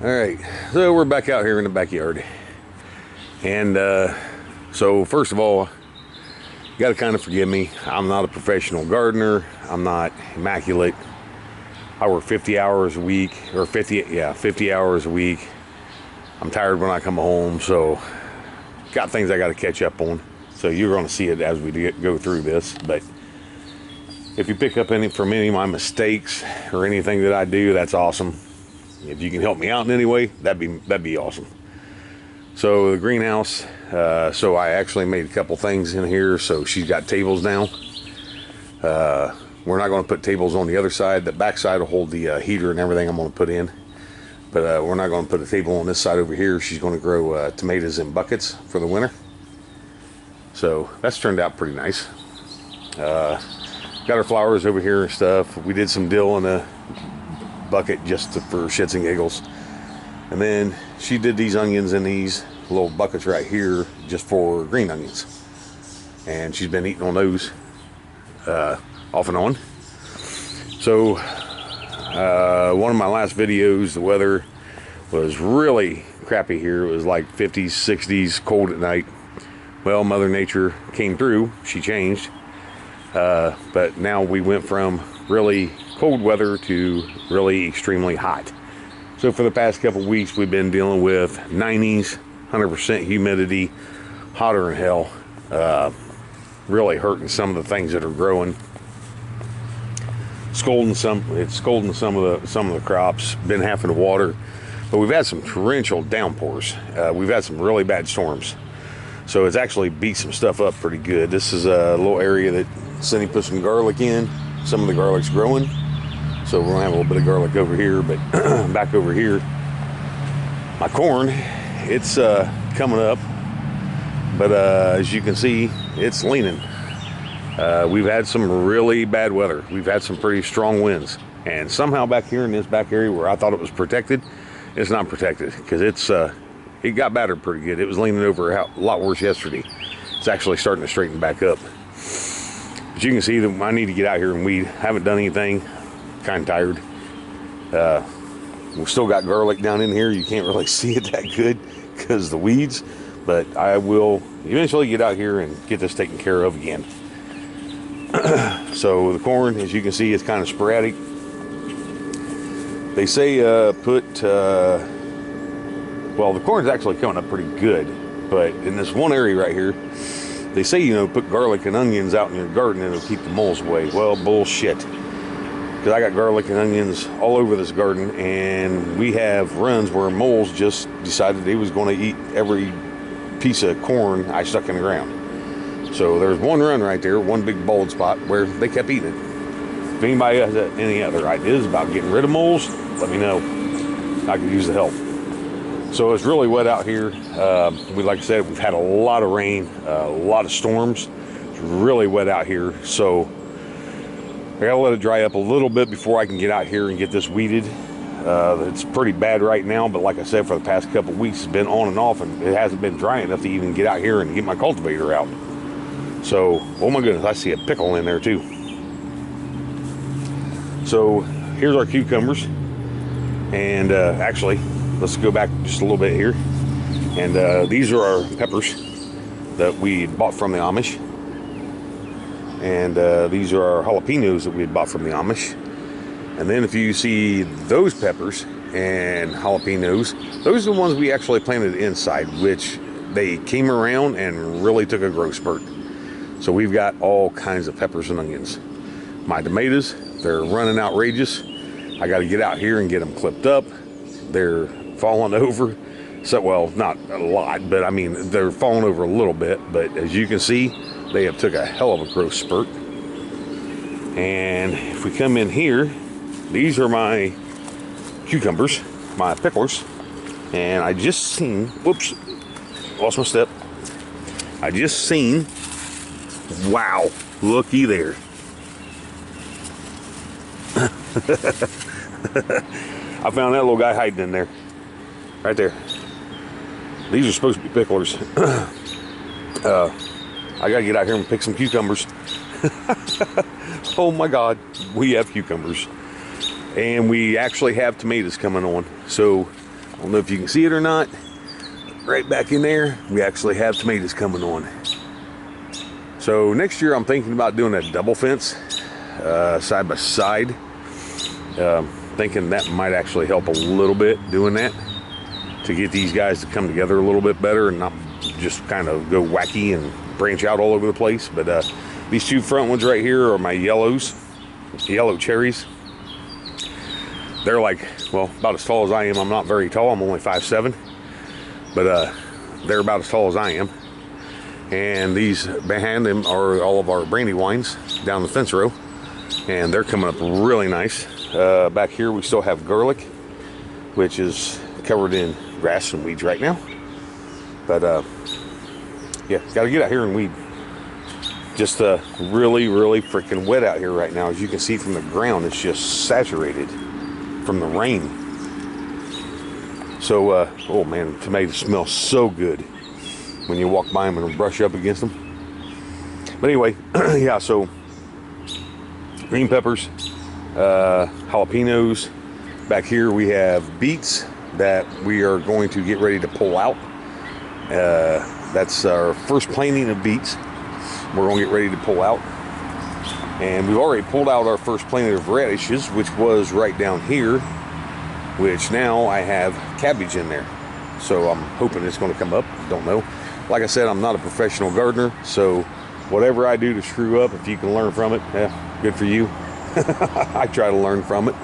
All right, so we're back out here in the backyard. And so first of all, you got to kind of forgive me. I'm not a professional gardener. I'm not immaculate. I work 50 hours a week, or 50 hours a week. I'm tired when I come home, so got things I got to catch up on. So you're going to see it as we go through this. But if you pick up from any of my mistakes or anything that I do, that's awesome. If you can help me out in any way, that'd be awesome. So the greenhouse, so I actually made a couple things in here. So she's got tables now. We're not going to put tables on the other side. The back side will hold the heater and everything I'm going to put in. But we're not going to put a table on this side over here. She's going to grow tomatoes in buckets for the winter. So that's turned out pretty nice. Got her flowers over here and stuff. We did some dill in a bucket just for shits and giggles. And then she did these onions in these little buckets right here just for green onions. And she's been eating on those off and on. So one of my last videos, the weather was really crappy here. It was like 50s, 60s, cold at night. Well, Mother Nature came through. She changed. But now we went from really cold weather to really extremely hot. So for the past couple weeks, we've been dealing with 90s, 100% humidity, hotter than hell. Really hurting some of the things that are growing. It's scolding some of the crops. Been having to water, but we've had some torrential downpours. We've had some really bad storms. So it's actually beat some stuff up pretty good. This is a little area that Cindy put some garlic in. Some of the garlic's growing. So we're gonna have a little bit of garlic over here, but back over here, my corn, it's coming up. But as you can see, it's leaning. We've had some really bad weather. We've had some pretty strong winds. And somehow back here in this back area where I thought it was protected, it's not protected because it got battered pretty good. It was leaning over a lot worse yesterday. It's actually starting to straighten back up. But you can see that I need to get out here and weed. Haven't done anything. Kind of tired. We've still got garlic down in here. You can't really see it that good because of the weeds. But I will eventually get out here and get this taken care of again. So the corn, as you can see, is kind of sporadic. They say well, the corn's actually coming up pretty good, but in this one area right here, they say, put garlic and onions out in your garden and it'll keep the moles away. Well, bullshit. Because I got garlic and onions all over this garden, and we have runs where moles just decided they was going to eat every piece of corn I stuck in the ground. So there's one run right there, one big bald spot where they kept eating it. If anybody has any other ideas about getting rid of moles, let me know. I could use the help. So it's really wet out here. Like I said, we've had a lot of rain, a lot of storms. It's really wet out here. So I gotta let it dry up a little bit before I can get out here and get this weeded. It's pretty bad right now, but like I said, for the past couple of weeks, it's been on and off, and it hasn't been dry enough to even get out here and get my cultivator out. So, oh my goodness, I see a pickle in there too. So here's our cucumbers, and actually, let's go back just a little bit here. And these are our peppers that we bought from the Amish. And these are our jalapenos that we had bought from the Amish. And then if you see those peppers and jalapenos, those are the ones we actually planted inside, which they came around and really took a growth spurt. So we've got all kinds of peppers and onions. My tomatoes, they're running outrageous. I got to get out here and get them clipped up. They're falling over. So, well, not a lot, but I mean, they're falling over a little bit. But as you can see, they have took a hell of a growth spurt. And if we come in here, these are my cucumbers, my picklers. And I just seen, whoops, lost my step. I just seen, wow, looky there. I found that little guy hiding in there. Right there. These are supposed to be picklers. I gotta get out here and pick some cucumbers. Oh my God, we have cucumbers. And we actually have tomatoes coming on. So don't know if you can see it or not. Right back in there, we actually have tomatoes coming on. So next year I'm thinking about doing a double fence, side by side. Thinking that might actually help a little bit doing that, to get these guys to come together a little bit better and not just kind of go wacky and branch out all over the place. But these two front ones right here are my yellow cherries. They're like, well, about as tall as I am. I'm not very tall, I'm only 5'7", but they're about as tall as I am. And these behind them are all of our brandywines down the fence row, and they're coming up really nice. Back here we still have garlic, which is covered in grass and weeds right now. But yeah, gotta get out here and weed. Just really freaking wet out here right now. As you can see from the ground, it's just saturated from the rain. So oh man, tomatoes smell so good when you walk by them and brush up against them. But anyway, yeah, so green peppers, jalapenos. Back here we have beets that we are going to get ready to pull out. That's our first planting of beets. We're going to get ready to pull out. And we've already pulled out our first planting of radishes, which was right down here, which now I have cabbage in there. So I'm hoping it's going to come up. Don't know. Like I said, I'm not a professional gardener, so whatever I do to screw up, if you can learn from it, yeah, good for you. I try to learn from it.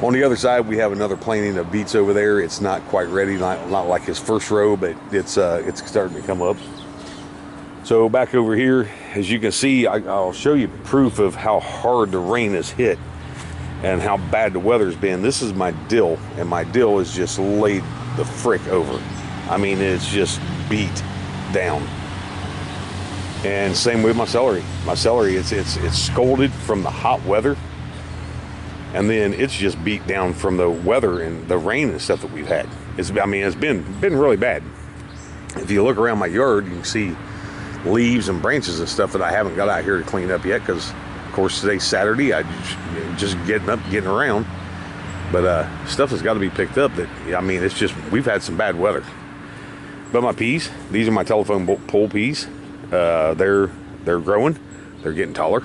On the other side, we have another planting of beets over there. It's not quite ready, not like his first row, but it's starting to come up. So back over here, as you can see, I'll show you proof of how hard the rain has hit and how bad the weather's been. This is my dill, and my dill is just laid the frick over. I mean, it's just beat down. And same with my celery. My celery, it's scalded from the hot weather, and then it's just beat down from the weather and the rain and stuff that we've had. It's been really bad. If you look around my yard, you can see leaves and branches and stuff that I haven't got out here to clean up yet, because of course today's Saturday. I just getting up, getting around. But stuff has got to be picked up. That, I mean, it's just, we've had some bad weather. But my peas, these are my telephone pole peas. They're growing. They're getting taller.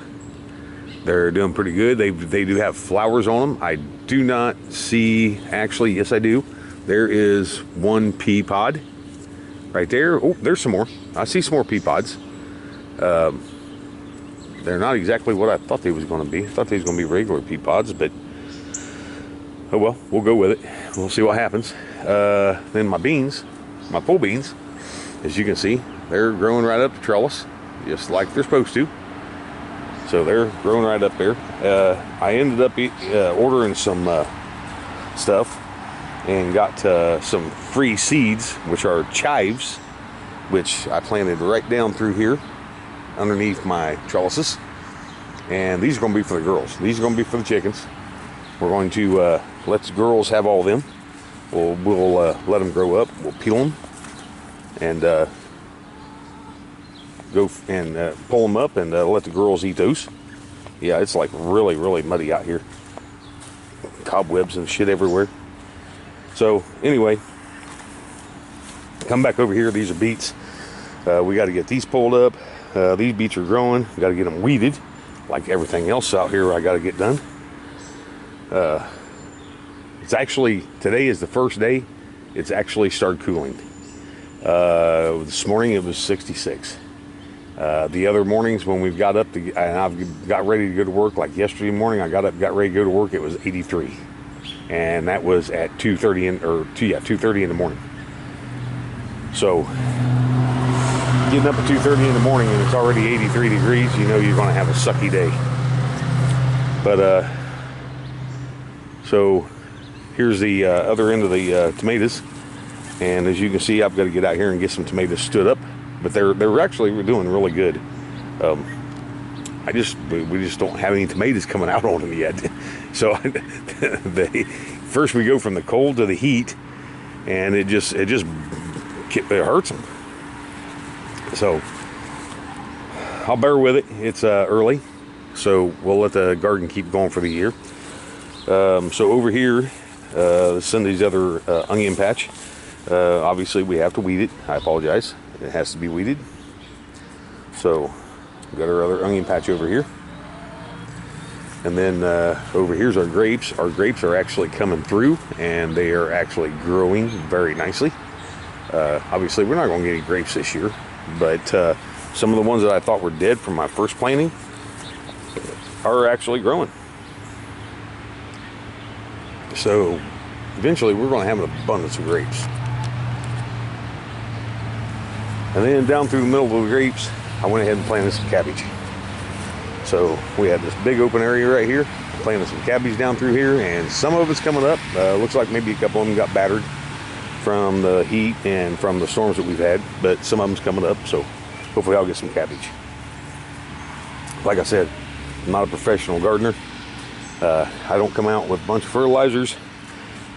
They're doing pretty good. They do have flowers on them. I do not see, actually, yes I do. There is one pea pod right there. Oh, there's some more. I see some more pea pods. They're not exactly what I thought they was going to be. I thought they was going to be regular pea pods, but oh well, we'll go with it. We'll see what happens. Then my beans, my pole beans, as you can see, they're growing right up the trellis, just like they're supposed to. So they're growing right up there. I ended up ordering some stuff and got some free seeds, which are chives, which I planted right down through here underneath my trellises. And these are going to be for the girls. These are going to be for the chickens. We're going to let the girls have all of them. We'll let them grow up. We'll peel them and go and pull them up and let the girls eat those. Yeah, it's like really muddy out here. Cobwebs and shit everywhere. So anyway, come back over here. These are beets. We got to get these pulled up. These beets are growing. We got to get them weeded, like everything else out here. I got to get done. It's actually, today is the first day it's actually started cooling. This morning it was 66. The other mornings when we've got up to, and I've got ready to go to work, like yesterday morning, I got up, got ready to go to work, it was 83. And that was at 2:30 in the morning. So getting up at 2:30 in the morning and it's already 83 degrees, you know you're going to have a sucky day. But so here's the other end of the tomatoes, and as you can see, I've got to get out here and get some tomatoes stood up, but they're actually doing really good. We just don't have any tomatoes coming out on them yet. So first we go from the cold to the heat, and it hurts them. So I'll bear with it. It's early, so we'll let the garden keep going for the year. So over here, Cindy's other onion patch. Obviously we have to weed it. I apologize. It has to be weeded. So we've got our other onion patch over here. And then over here's our grapes. Our grapes are actually coming through and they are actually growing very nicely. Obviously we're not going to get any grapes this year, but some of the ones that I thought were dead from my first planting are actually growing. So eventually we're going to have an abundance of grapes. And then down through the middle of the grapes, I went ahead and planted some cabbage. So we had this big open area right here. Planted some cabbage down through here, and some of it's coming up. Looks like maybe a couple of them got battered from the heat and from the storms that we've had, but some of them's coming up, so hopefully I'll get some cabbage. Like I said, I'm not a professional gardener. I don't come out with a bunch of fertilizers.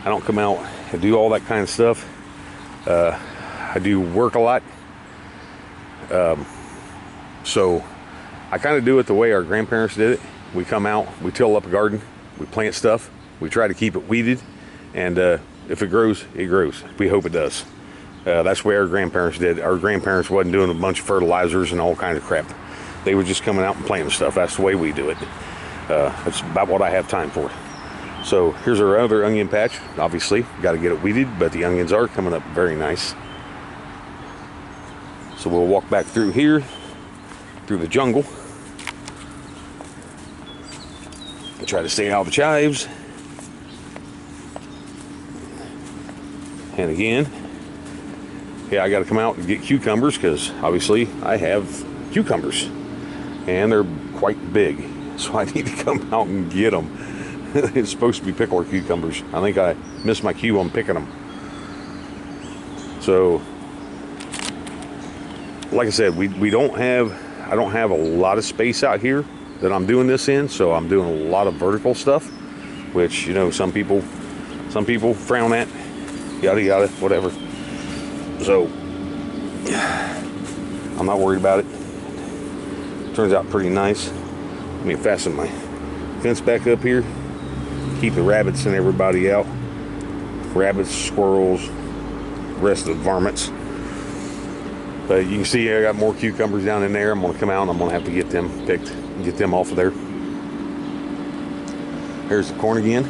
I don't come out and do all that kind of stuff. I do work a lot. So I kind of do it the way our grandparents did it. We come out, we till up a garden, we plant stuff, we try to keep it weeded, and if it grows, it grows. We hope it does. That's the way our grandparents did. Our grandparents wasn't doing a bunch of fertilizers and all kinds of crap. They were just coming out and planting stuff. That's the way we do it. That's about what I have time for. So here's our other onion patch. Obviously, got to get it weeded, but the onions are coming up very nice. So we'll walk back through here, through the jungle. I try to stay out of the chives. And again, yeah, I got to come out and get cucumbers because obviously I have cucumbers and they're quite big. So I need to come out and get them. It's supposed to be pickle or cucumbers. I think I missed my cue on picking them. So, like I said, I don't have a lot of space out here that I'm doing this in, so I'm doing a lot of vertical stuff, which, you know, some people frown at, yada yada, whatever. So I'm not worried about it. Turns out pretty nice. Let me fasten my fence back up here. Keep the rabbits and everybody out. Rabbits, squirrels, rest of the varmints. But you can see I got more cucumbers down in there. I'm going to come out and I'm going to have to get them picked and get them off of there. Here's the corn again.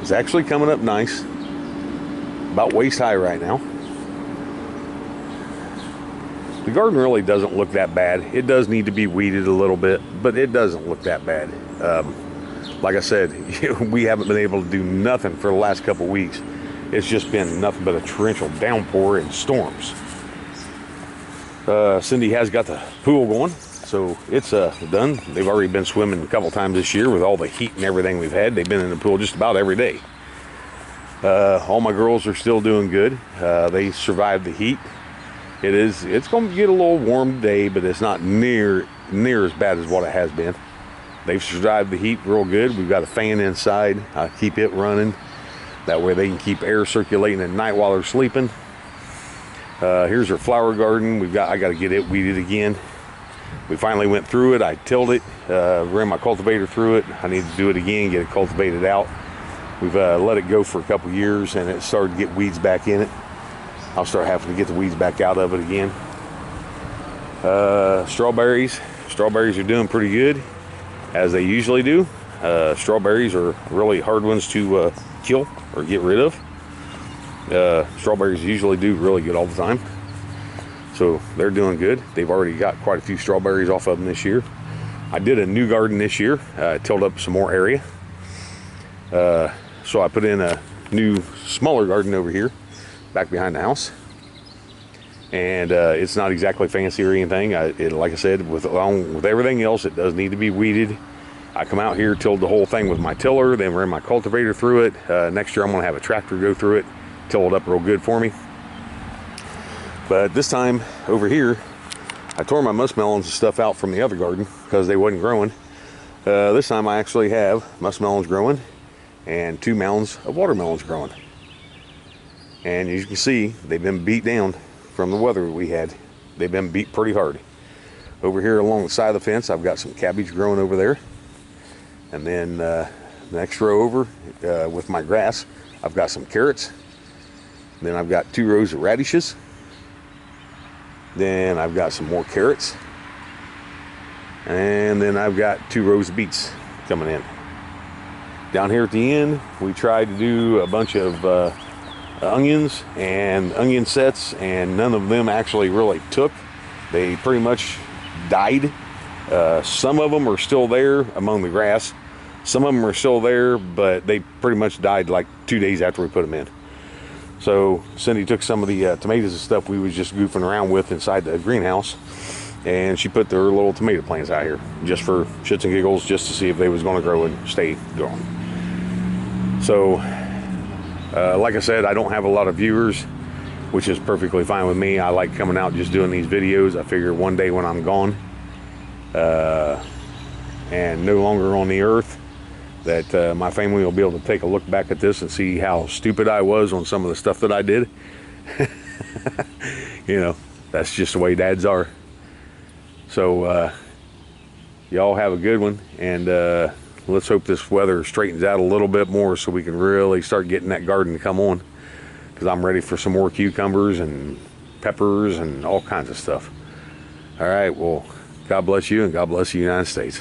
It's actually coming up nice. About waist high right now. The garden really doesn't look that bad. It does need to be weeded a little bit, but it doesn't look that bad. Like I said, we haven't been able to do nothing for the last couple weeks. It's just been nothing but a torrential downpour and storms. Cindy has got the pool going, so it's done. They've already been swimming a couple times this year with all the heat and everything we've had. They've been in the pool just about every day. All my girls are still doing good. They survived the heat. It's going to get a little warm today, but it's not near as bad as what it has been. They've survived the heat real good. We've got a fan inside. I keep it running. That way they can keep air circulating at night while they're sleeping. Here's our flower garden. I got to get it weeded again. We finally went through it. I tilled it, ran my cultivator through it. I need to do it again, get it cultivated out. We've let it go for a couple years and it started to get weeds back in it. I'll start having to get the weeds back out of it again. Strawberries are doing pretty good, as they usually do. Strawberries are really hard ones to kill or get rid of. Strawberries usually do really good all the time. So they're doing good. They've already got quite a few strawberries off of them this year. I did a new garden this year. Tilled up some more area. So I put in a new smaller garden over here, back behind the house. And it's not exactly fancy or anything. Like I said, along with everything else, it does need to be weeded. I come out here, tilled the whole thing with my tiller, then ran my cultivator through it. Next year I'm going to have a tractor go through it, till it up real good for me. But this time over here, I tore my muskmelons and stuff out from the other garden because they wasn't growing. This time I actually have muskmelons growing and 2 mounds of watermelons growing. And as you can see, they've been beat down from the weather we had. They've been beat pretty hard. Over here along the side of the fence, I've got some cabbage growing over there. And then next row over with my grass, I've got some carrots. Then I've got 2 rows of radishes. Then I've got some more carrots. And then I've got 2 rows of beets coming in. Down here at the end, we tried to do a bunch of onions and onion sets, and none of them actually really took. They pretty much died. Some of them are still there among the grass. Some of them are still there, but they pretty much died like 2 days after we put them in. So Cindy took some of the tomatoes and stuff we was just goofing around with inside the greenhouse, and she put their little tomato plants out here just for shits and giggles, just to see if they was going to grow and stay growing. So like I said, I don't have a lot of viewers, which is perfectly fine with me. I like coming out just doing these videos. I figure one day when I'm gone and no longer on the earth, that my family will be able to take a look back at this and see how stupid I was on some of the stuff that I did. You know, that's just the way dads are. So y'all have a good one, and let's hope this weather straightens out a little bit more so we can really start getting that garden to come on, because I'm ready for some more cucumbers and peppers and all kinds of stuff. All right, well, God bless you, and God bless the United States.